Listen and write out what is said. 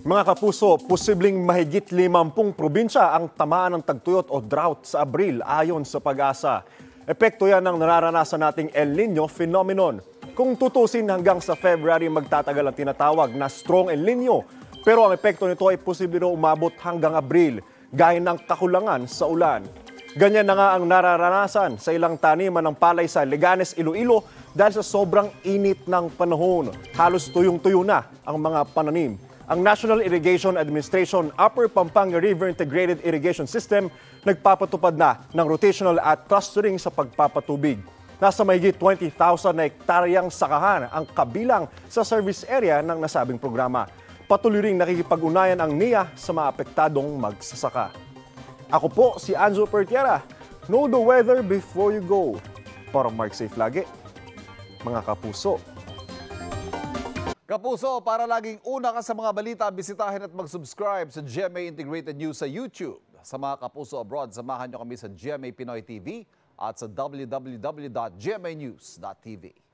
Mga kapuso, posibleng mahigit 50 probinsya ang tamaan ng tagtuyot o drought sa Abril ayon sa Pag-asa. Epekto yan ng nararanasan nating El Niño phenomenon. Kung tutusin hanggang sa February magtatagal ang tinatawag na strong El Niño. Pero ang epekto nito ay posible na umabot hanggang Abril, gaya ng kakulangan sa ulan. Ganyan na nga ang nararanasan sa ilang taniman ng palay sa Leganes, Iloilo dahil sa sobrang init ng panahon. Halos tuyong-tuyo na ang mga pananim. Ang National Irrigation Administration Upper Pampanga River Integrated Irrigation System nagpapatupad na ng rotational at clustering sa pagpapatubig. Nasa mahigit 20,000 na hektaryang sakahan ang kabilang sa service area ng nasabing programa. Patuloy ring nakikipag-unayan ang NIA sa mga apektadong magsasaka. Ako po si Anjo Pertiera. Know the weather before you go. Para Mark Safe lagi, mga kapuso. Kapuso, para laging una ka sa mga balita, bisitahin at mag-subscribe sa GMA Integrated News sa YouTube. Sa mga kapuso abroad, samahan nyo kami sa GMA Pinoy TV at sa www.gmanews.tv.